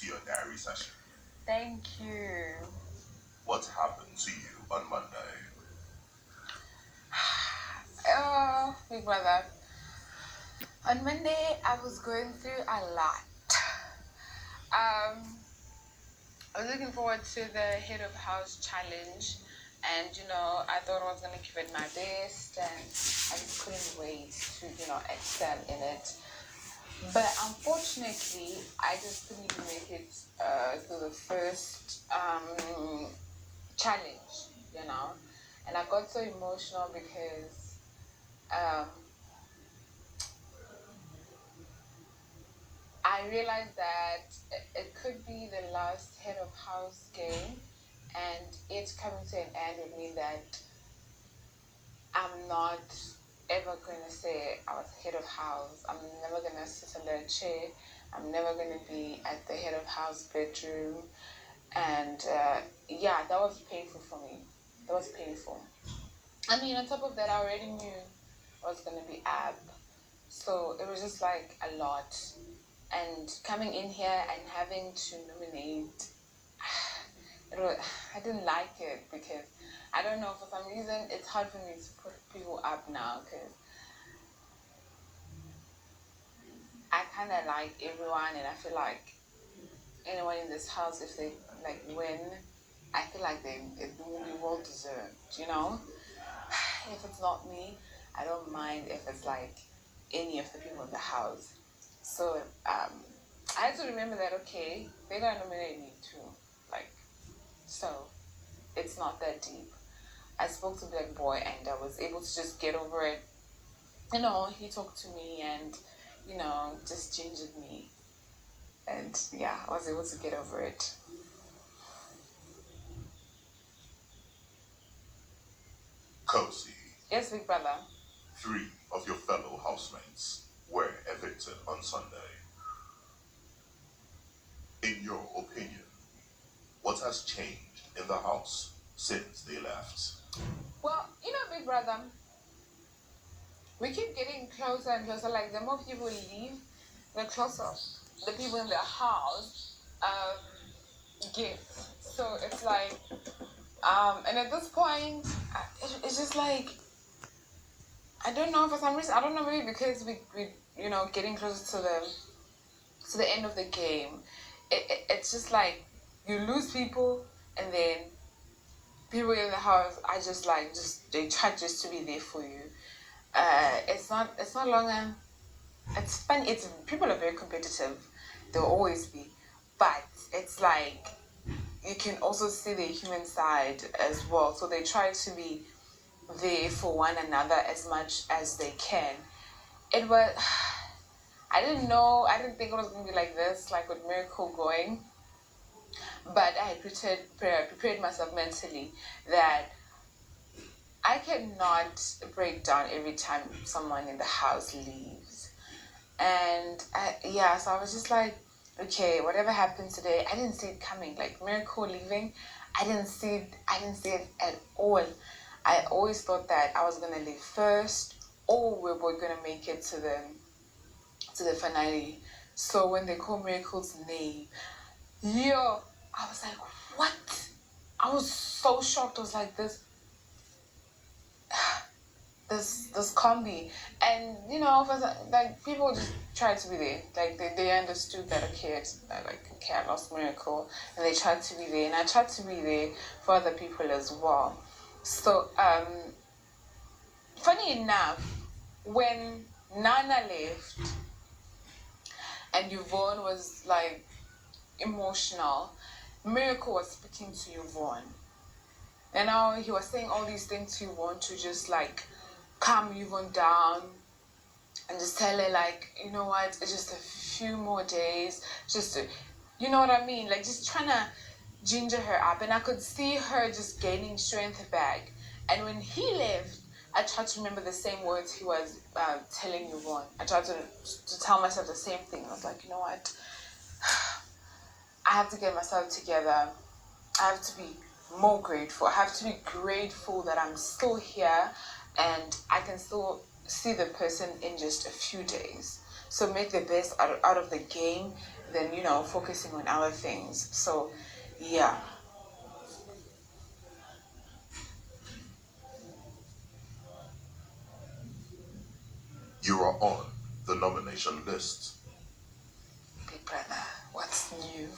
to your diary session. Thank you. What happened to you on Monday? Oh, big brother. On Monday, I was going through a lot. I was looking forward to the head of house challenge, and I thought I was gonna give it my best, and I just couldn't wait to excel in it. But unfortunately, I just couldn't even make it through the first challenge, and I got so emotional because I realized that it could be the last head of house game, and it's coming to an end would mean that I'm not ever going to say I was head of house. I'm never going to sit under a chair. I'm never going to be at the head of house bedroom. And that was painful for me. That was painful. I mean, on top of that, I already knew I was going to be ab. So it was just like a lot. And coming in here and having to nominate, I didn't like it because I don't know, for some reason it's hard for me to put people up now because I kind of like everyone, and I feel like anyone in this house, if they like win, I feel like it will be well deserved. If it's not me, I don't mind if it's like any of the people in the house. So I had to remember that, okay, they're gonna nominate me too, so it's not that deep. I spoke to Black Boy and I was able to just get over it. He talked to me and just gingered me, and I was able to get over it. Khosi. Yes, big brother. 3 of your fellow housemates were evicted on Sunday. In your opinion, what has changed in the house since they left? Well, big brother, we keep getting closer and closer. Like, the more people leave, the closer the people in the house get. So it's like, and at this point, it's just like, I don't know, for some reason, I don't know, maybe because we getting closer to the end of the game. It's just like you lose people, and then people in the house are just like, they try just to be there for you. It's not longer. It's fun. It's People are very competitive. They'll always be, but it's like you can also see the human side as well. So they try to be there for one another as much as they can. It was. I didn't know. I didn't think it was gonna be like this, like with Miracle going. But I prepared myself mentally that I cannot break down every time someone in the house leaves. And so I was just like, okay, whatever happens today, I didn't see it coming. Like Miracle leaving, I didn't see it at all. I always thought that I was gonna leave first, or we were gonna make it to the finale. So when they called Miracle's name, I was like, what? I was so shocked. I was like, this combi, and like people just tried to be there. Like they understood that, okay, I lost Miracle, and they tried to be there, and I tried to be there for other people as well. So funny enough, when Nana left and Yvonne was like emotional, Miracle was speaking to Yvonne. And now he was saying all these things to Yvonne to just like calm Yvonne down and just tell her, like, you know what, it's just a few more days, you know what I mean? Like, just trying to ginger her up. And I could see her just gaining strength back. And when he left, I tried to remember the same words he was telling Yvonne. I tried to tell myself the same thing. I was like, you know what? I have to get myself together. I have to be more grateful. I have to be grateful that I'm still here and I can still see the person in just a few days. So make the best out of the game. than focusing on other things. So yeah. You are on the nomination list. Big brother, what's new?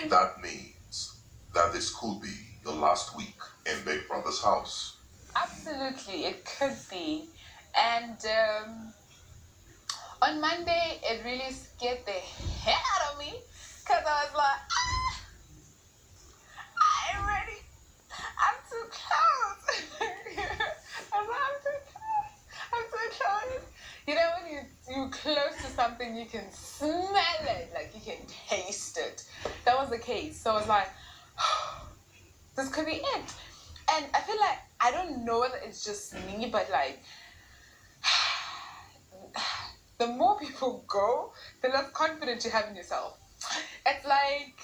That means that this could be your last week in Big Brother's house. Absolutely, it could be. And on Monday, it really scared the hell out of me because I was like, I'm ready. I'm too close. I was like, I'm too close. I'm too close. You know, when you're close to something, you can smell it, like you can taste it. That was the case. So I was like, this could be it. And I feel like, I don't know whether it's just me, but like, the more people go, the less confidence you have in yourself. It's like,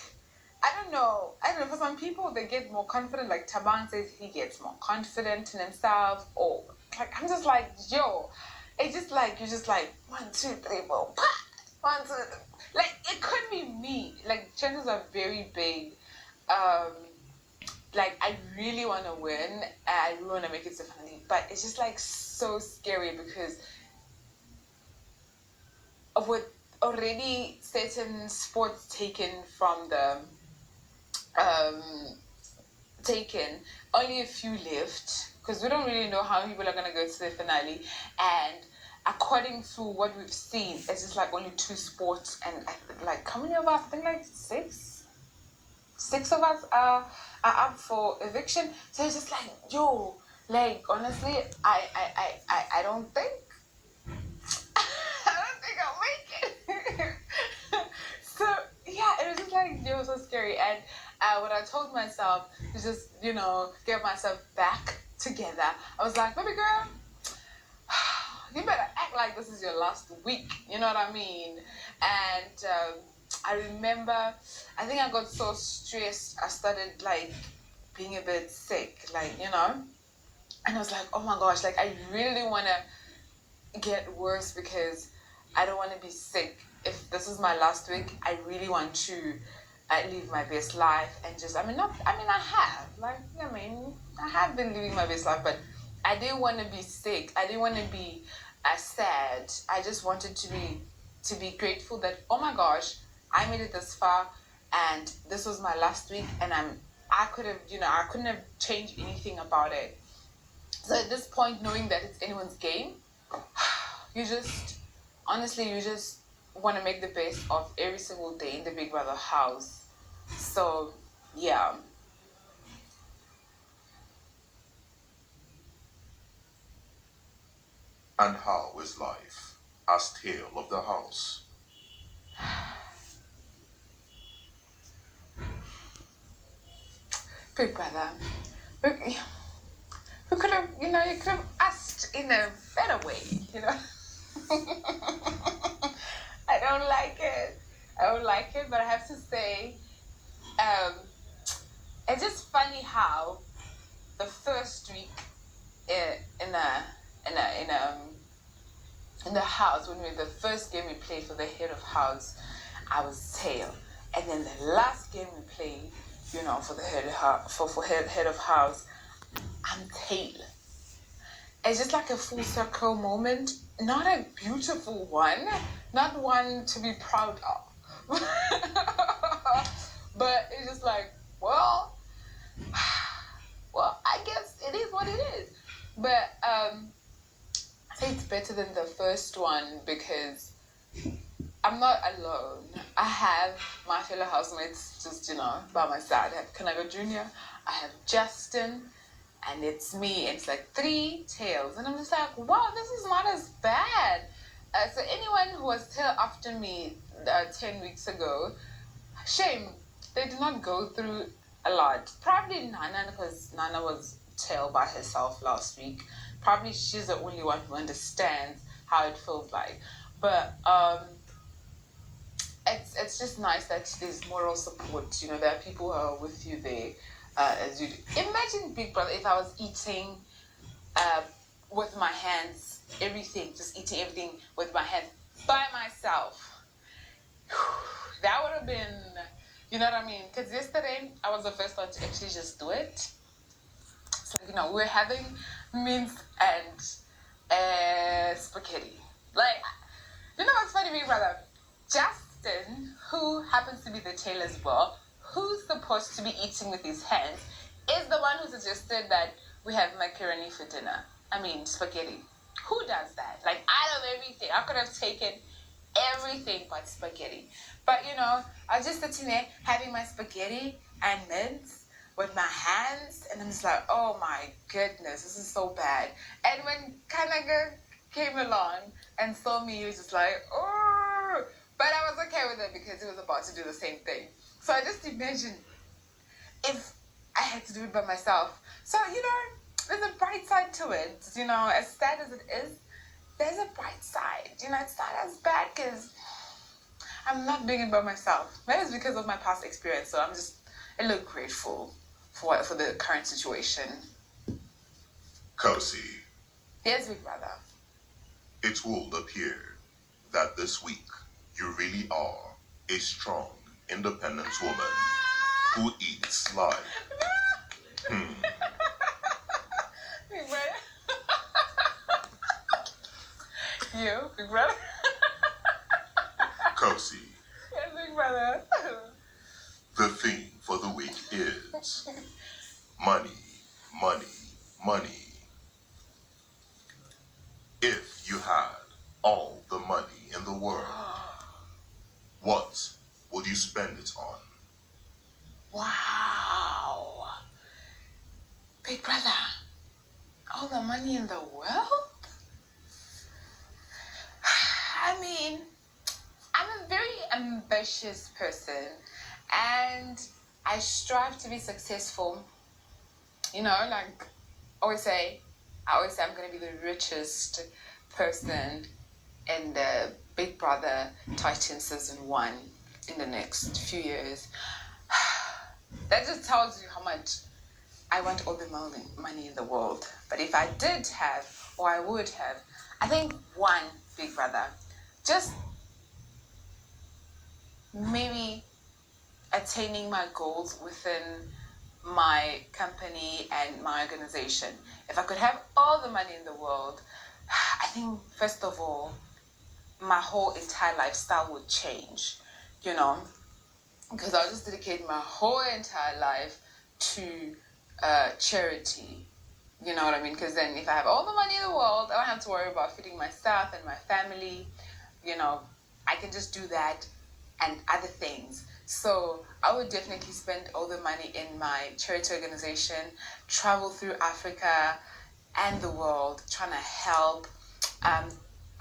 I don't know. For some people, they get more confident. Like Taban says, he gets more confident in himself. Or like, I'm just like, yo, it's just like, you're just like, 1, 2, 3, 4, 1, 2, 3. Like, it could be me. Like, chances are very big. Like, I really want to win. I really want to make it to finale. But it's just like so scary because with already certain sports taken from the taken, only a few left because we don't really know how people are going to go to the finale. And according to what we've seen, it's just like only 2 sports. And like, how many of us? I think like 6 of us are up for eviction. So it's just like, yo, like, honestly, I don't think I'll make it. So yeah, it was just like, it was so scary. And what I told myself to just get myself back together. I was like, baby girl, you better act like this is your last week. You know what I mean? And I remember, I think I got so stressed, I started like being a bit sick, like, and I was like, oh my gosh, like I really want to get worse because I don't want to be sick. If this is my last week, I really want to live my best life and just, I have been living my best life, but I didn't want to be sick. I didn't want to be sad. I just wanted to be grateful that, oh my gosh, I made it this far and this was my last week and I couldn't have changed anything about it. So at this point, knowing that it's anyone's game, you just want to make the best of every single day in the Big Brother house. So yeah. And how is life as tail of the house? Big Brother, we could have, you could have asked in a better way, I don't like it, but I have to say, it's just funny how the first week in the house, when the first game we played for the head of house, I was tail, and then the last game we played, for the head of house, I'm tail. It's just like a full circle moment, not a beautiful one, not one to be proud of, but it's just like, well, I guess it is what it is. But I think it's better than the first one because I'm not alone. I have my fellow housemates just, by my side. I have Kanaga Jr., I have Justin, and it's me. It's like 3 tails. And I'm just like, wow, this is not as bad. So anyone who was tail after me 10 weeks ago, shame. They did not go through a lot. Probably Nana, because Nana was tail by herself last week. Probably she's the only one who understands how it feels like. But it's just nice that there's moral support. There are people who are with you there as you do. Imagine, Big Brother, if I was eating with my hands, just eating everything with my hands by myself. That would have been, you know what I mean? Because yesterday I was the first one to actually just do it. So, we're having mince and spaghetti. Like, what's funny, big brother? Justin, who happens to be the tailor as well, who's supposed to be eating with his hands, is the one who suggested that we have macaroni for dinner. I mean, spaghetti. Who does that? Like, out of everything, I could have taken everything but spaghetti. But, I was just sitting there having my spaghetti and mince with my hands, and I'm just like, oh my goodness, this is so bad. And when Kanaga came along and saw me, he was just like, oh, but I was okay with it because he was about to do the same thing. So I just imagined if I had to do it by myself. So, there's a bright side to it. As sad as it is, there's a bright side. It's not as bad because I'm not doing it by myself. Maybe it's because of my past experience, so I'm just a little grateful for the current situation. Khosi, Yes, big brother. it will appear that this week you really are a strong, independent woman who eats live. Big brother. You, big brother. Khosi, Yes, big brother. the theme for the week is money, money, money. If you had all the money in the world, what would you spend it on? Wow. Big brother, all the money in the world? I mean, I'm a very ambitious person and I strive to be successful. Like I always say I'm going to be the richest person in the Big Brother Titan Season 1 in the next few years. That just tells you how much I want all the money in the world. But if I did have, or I would have, I think one, Big Brother, just maybe attaining my goals within my company and my organization. If I could have all the money in the world, I think, first of all, my whole entire lifestyle would change, because I'll just dedicate my whole entire life to charity. You know what I mean? Because then if I have all the money in the world, I don't have to worry about feeding myself and my family. I can just do that and other things. So I would definitely spend all the money in my charity organization, travel through Africa and the world, trying to help.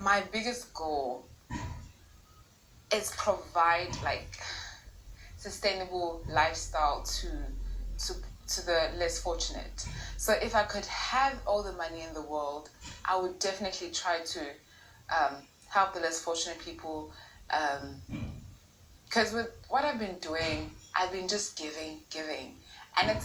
My biggest goal is provide sustainable lifestyle to the less fortunate. So if I could have all the money in the world, I would definitely try to help the less fortunate people. Because with what I've been doing, I've been just giving. And